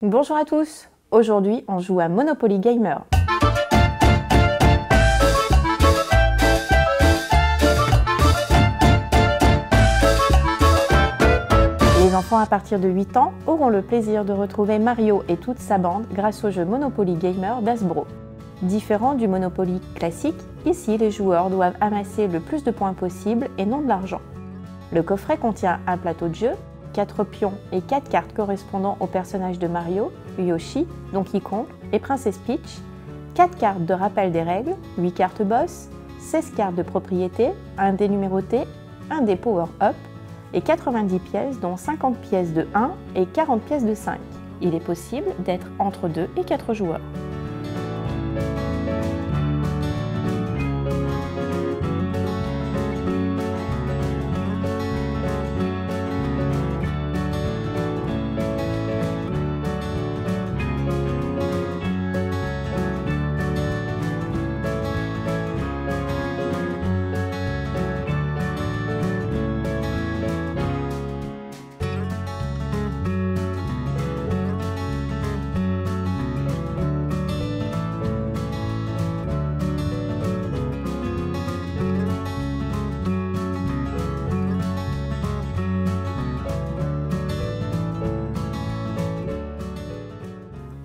Bonjour à tous, aujourd'hui on joue à Monopoly Gamer. Les enfants à partir de 8 ans auront le plaisir de retrouver Mario et toute sa bande grâce au jeu Monopoly Gamer d'Hasbro. Différent du Monopoly classique, ici les joueurs doivent amasser le plus de points possible et non de l'argent. Le coffret contient un plateau de jeu, 4 pions et 4 cartes correspondant aux personnages de Mario, Yoshi, Donkey Kong et Princess Peach, 4 cartes de rappel des règles, 8 cartes boss, 16 cartes de propriété, un dé numéroté, un dé power-up et 90 pièces dont 50 pièces de 1 et 40 pièces de 5. Il est possible d'être entre 2 et 4 joueurs.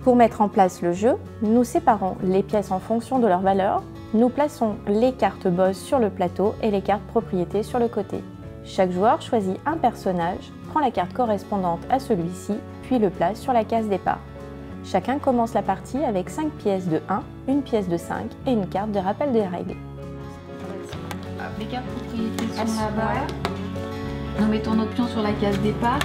Pour mettre en place le jeu, nous séparons les pièces en fonction de leur valeur, nous plaçons les cartes boss sur le plateau et les cartes propriétés sur le côté. Chaque joueur choisit un personnage, prend la carte correspondante à celui-ci, puis le place sur la case départ. Chacun commence la partie avec 5 pièces de 1, une pièce de 5 et une carte de rappel des règles. Les cartes propriétés sont là-bas. Nous mettons nos pions sur la case départ.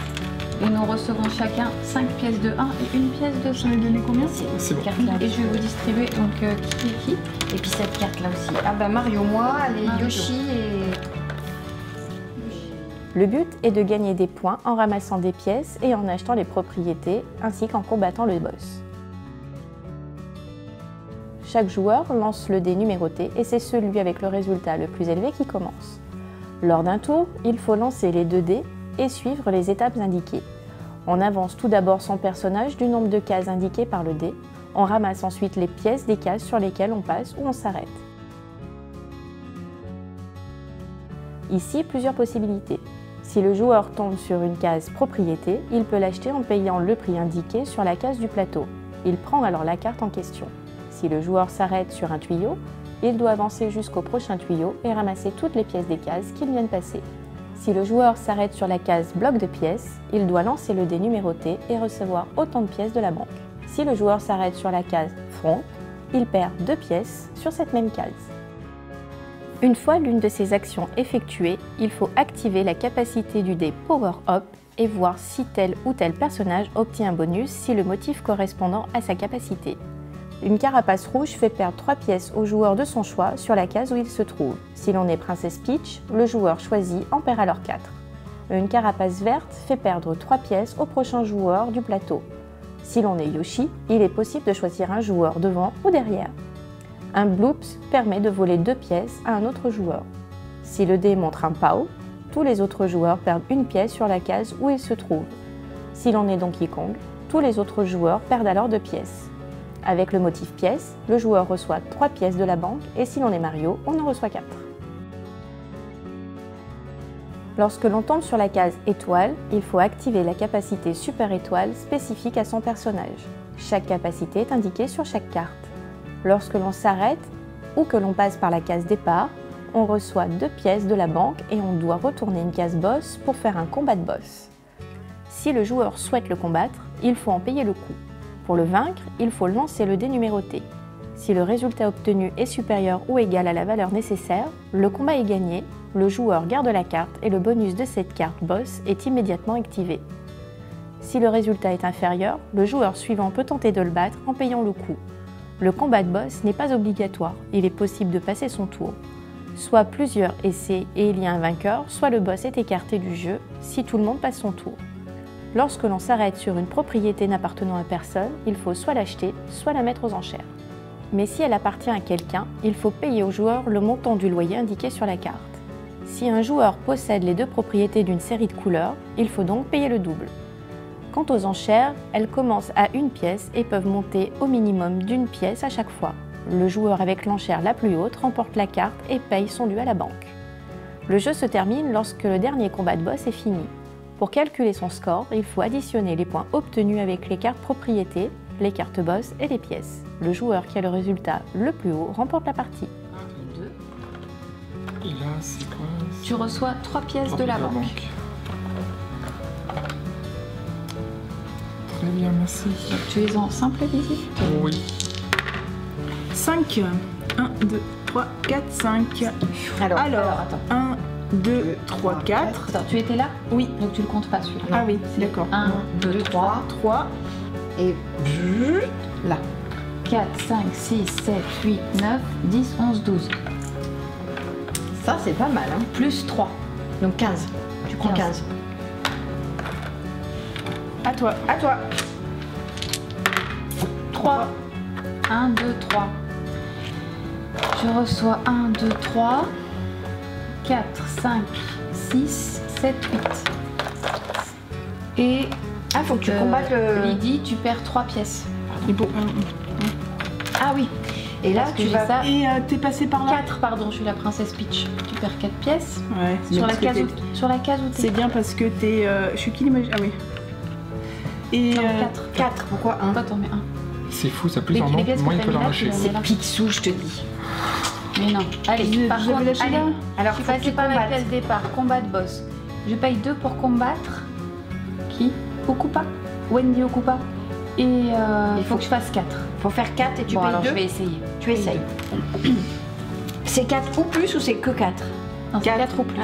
Et nous recevons chacun 5 pièces de 1 et une pièce de 5. J'en ai donné combien? C'est bon. Et je vais vous distribuer donc qui est qui. Et puis cette carte là aussi. Ah bah Mario, moi, les Mario. Yoshi et... Le but est de gagner des points en ramassant des pièces et en achetant les propriétés, ainsi qu'en combattant le boss. Chaque joueur lance le dé numéroté et c'est celui avec le résultat le plus élevé qui commence. Lors d'un tour, il faut lancer les 2 dés et suivre les étapes indiquées. On avance tout d'abord son personnage du nombre de cases indiquées par le dé. On ramasse ensuite les pièces des cases sur lesquelles on passe ou on s'arrête. Ici, plusieurs possibilités. Si le joueur tombe sur une case propriété, il peut l'acheter en payant le prix indiqué sur la case du plateau. Il prend alors la carte en question. Si le joueur s'arrête sur un tuyau, il doit avancer jusqu'au prochain tuyau et ramasser toutes les pièces des cases qu'il vient de passer. Si le joueur s'arrête sur la case bloc de pièces, il doit lancer le dé numéroté et recevoir autant de pièces de la banque. Si le joueur s'arrête sur la case front, il perd 2 pièces sur cette même case. Une fois l'une de ces actions effectuée, il faut activer la capacité du dé Power Up et voir si tel ou tel personnage obtient un bonus si le motif correspondant à sa capacité. Une carapace rouge fait perdre 3 pièces au joueur de son choix sur la case où il se trouve. Si l'on est Princess Peach, le joueur choisi en perd alors 4. Une carapace verte fait perdre 3 pièces au prochain joueur du plateau. Si l'on est Yoshi, il est possible de choisir un joueur devant ou derrière. Un Bloops permet de voler 2 pièces à un autre joueur. Si le dé montre un POW, tous les autres joueurs perdent une pièce sur la case où ils se trouvent. Si l'on est Donkey Kong, tous les autres joueurs perdent alors 2 pièces. Avec le motif pièce, le joueur reçoit 3 pièces de la banque et si l'on est Mario, on en reçoit 4. Lorsque l'on tombe sur la case étoile, il faut activer la capacité super étoile spécifique à son personnage. Chaque capacité est indiquée sur chaque carte. Lorsque l'on s'arrête ou que l'on passe par la case départ, on reçoit 2 pièces de la banque et on doit retourner une case boss pour faire un combat de boss. Si le joueur souhaite le combattre, il faut en payer le coût. Pour le vaincre, il faut lancer le dé numéroté. Si le résultat obtenu est supérieur ou égal à la valeur nécessaire, le combat est gagné, le joueur garde la carte et le bonus de cette carte boss est immédiatement activé. Si le résultat est inférieur, le joueur suivant peut tenter de le battre en payant le coût. Le combat de boss n'est pas obligatoire, il est possible de passer son tour. Soit plusieurs essais et il y a un vainqueur, soit le boss est écarté du jeu si tout le monde passe son tour. Lorsque l'on s'arrête sur une propriété n'appartenant à personne, il faut soit l'acheter, soit la mettre aux enchères. Mais si elle appartient à quelqu'un, il faut payer au joueur le montant du loyer indiqué sur la carte. Si un joueur possède les 2 propriétés d'une série de couleurs, il faut donc payer le double. Quant aux enchères, elles commencent à une pièce et peuvent monter au minimum d'une pièce à chaque fois. Le joueur avec l'enchère la plus haute remporte la carte et paye son dû à la banque. Le jeu se termine lorsque le dernier combat de boss est fini. Pour calculer son score, il faut additionner les points obtenus avec les cartes propriétés, les cartes boss et les pièces. Le joueur qui a le résultat le plus haut remporte la partie. 1 et 2. Et là, c'est quoi? Tu reçois 3 pièces de la banque. Très bien, merci. Tu es en simple visite. Oui. 5. 1, 2, 3, 4, 5. Alors, attends. 1, 2, 3, 4. Attends, tu étais là? Oui. Donc tu le comptes pas celui-là. Ah oui, d'accord. 1, 2, 3, 3. et là. 4, 5, 6, 7, 8, 9, 10, 11, 12. Ça, c'est pas mal. Hein. Plus 3. Donc 15. Tu prends 15. À toi. À toi. 3. 1, 2, 3. Je reçois 1, 2, 3, 4, 5, 6, 7, 8. Et Ah, faut que tu combattes le... Lydie, tu perds 3 pièces. Et bon, Ah oui. Et là, Parce que tu j'ai vas... ça. et t'es passé par là. 4, pardon, je suis la princesse Peach. Tu perds 4 pièces. Ouais, c'est Sur bien la, parce que case t'es- où, sur la case où t'es. C'est bien parce que t'es... je suis qui l'image? Ah oui. Et... Non, 4. 4. Pourquoi 1? Toi, t'en mets 1. C'est fou, ça plus Les- en les pièces moins que il t'as peut mis là, l'arracher. tu les- C'est Picsou, je te dis. Mais non. Allez, par Vous contre, avez lâché allez. là? Alors, Je suis faut que passée tu par la combattes. case départ, combat de boss. Je paye 2 pour combattre. Qui? Okupa. Wendy Okupa. Et il faut que je fasse 4. Faut faire 4 et tu Bon, payes alors 2. je vais essayer. Tu essayes. C'est 4 ou plus ou c'est que 4? Non, c'est 4 ou plus.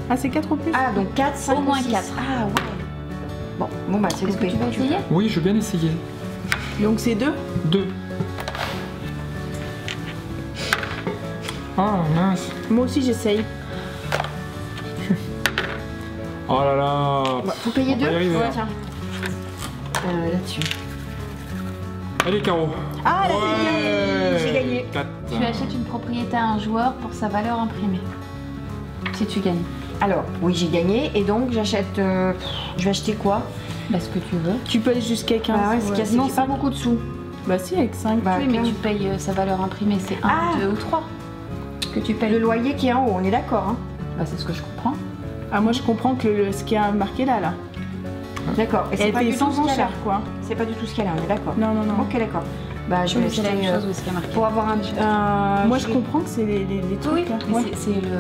Ah, c'est 4 ou plus? Ah, donc 4, 5 Au moins ou 6. 4. Ah, ouais. Bon, bah c'est Est-ce que loupé. tu vas essayer? Oui, je veux bien essayer. Donc c'est 2. 2. Ah, mince. Moi aussi, j'essaye. Oh là là. Faut payer On 2? va y arriver. Ouais, tiens. Là-dessus. Allez, Caro. Ah, là, c'est gagné. J'ai gagné. 4. Tu achètes une propriété à un joueur pour sa valeur imprimée. Si tu gagnes. Alors, oui, j'ai gagné. Et donc, j'achète... je vais acheter quoi? Bah, ce que tu veux. Tu peux aller jusqu'à 15. Ah ouais, c'est cassé. Non, J'ai pas beaucoup de sous. Bah si, avec 5. Bah, oui, mais 15. tu payes sa valeur imprimée, c'est 1, Ah. 2 ou 3 que tu payes. Le loyer qui est en haut, on est d'accord, hein? Bah, c'est ce que je comprends. Ah, moi, je comprends que ce qui a marqué là. D'accord. Et c'est Elle pas était du tout sans ce qu'il y a là. enchère, quoi. C'est pas du tout ce qu'il y a là, on est d'accord? Non, non, non. Ok, d'accord. Bah, je vais C'est la acheter... même chose où ce qui a marqué. pour avoir un... Moi, je comprends que c'est les trucs, Oui, là. mais Ouais. c'est le.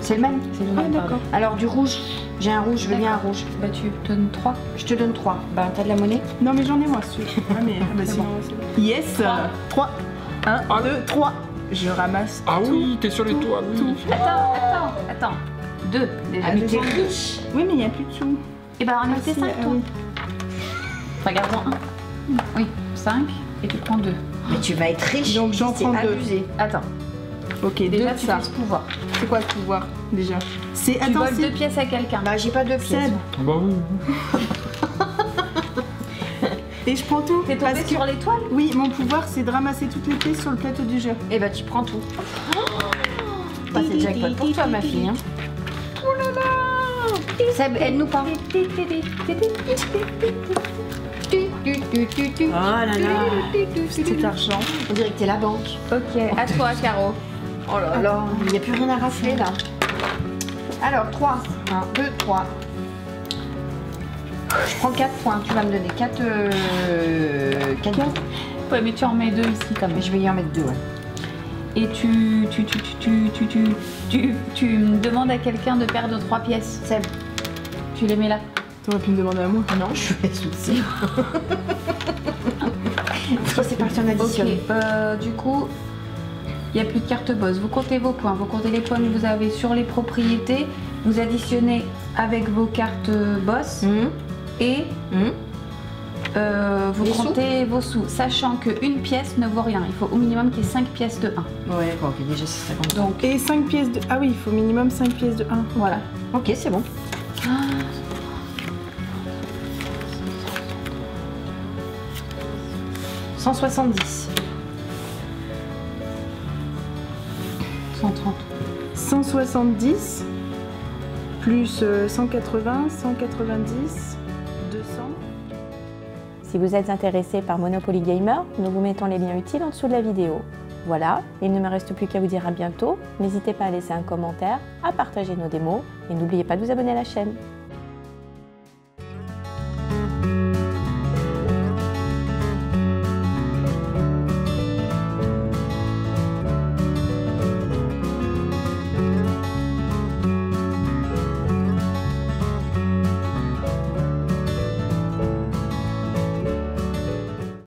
C'est le même? C'est le Ah, même, d'accord. pardon. Alors, du rouge. J'ai un rouge, je veux bien un rouge. Bah, tu donnes 3. Je te donne 3. Bah, t'as de la monnaie? Non, mais j'en ai, moi, celui. Ah, mais bah, sinon, c'est bon. Yes. 3. 1, 2, 3. Je ramasse. Ah tout. oui, t'es sur les toits. Oui. Attends. 2 déjà. Ah, mais t'es riche. Oui, mais il n'y a plus de sous. Et bah, on Ah, a fait si, 5 ah toi. oui. Regarde-en 1. Oui, 5 et tu prends 2. Mais tu vas être riche. Donc, j'en c'est prends 2. abusé. Attends, Ok, 2 déjà de tu ça. fais ce pouvoir. C'est quoi le pouvoir, déjà? C'est... Tu Attends, voles c'est... 2 pièces à quelqu'un. Bah, j'ai pas 2 pièces. Seb. Bah oui. Et je prends tout. T'es parce tombé que- sur l'étoile? Oui, mon pouvoir, c'est de ramasser toutes les pièces sur le plateau du jeu. Et bah, tu prends tout. Bah, c'est jackpot pour toi, ma fille. Hein. Oh là là! Seb, aide-nous pas. Oh là là! Cet argent. On dirait que t'es la banque. Ok, à toi, Caro. Oh là là, il n'y a plus rien à rafler là. Alors, 3. 1, 2, 3. Je prends 4 points. Tu vas me donner 4. 4. Ouais, mais tu en mets 2 ici quand même. Je vais y en mettre 2, ouais. Et tu demandes à quelqu'un de perdre 3 pièces. Seb. Tu les mets là. T'aurais pu me demander à moi. Non, je fais souci. C'est parti, on Ok, additionne. du coup, il n'y a plus de carte boss. Vous comptez vos points. Vous comptez les points que vous avez sur les propriétés. Vous additionnez avec vos cartes boss. Et vous Les comptez vos sous. Sachant qu'une pièce ne vaut rien. Il faut au minimum qu'il y ait 5 pièces de 1. Ouais, bon, ok, déjà c'est 50. Donc, Et 5 pièces de... Ah oui, il faut minimum 5 pièces de 1. voilà. Ok, c'est bon. Ah. 170. 130. 170 plus 180, 190, 200. Si vous êtes intéressé par Monopoly Gamer, nous vous mettons les liens utiles en dessous de la vidéo. Voilà, il ne me reste plus qu'à vous dire à bientôt. N'hésitez pas à laisser un commentaire, à partager nos démos et n'oubliez pas de vous abonner à la chaîne.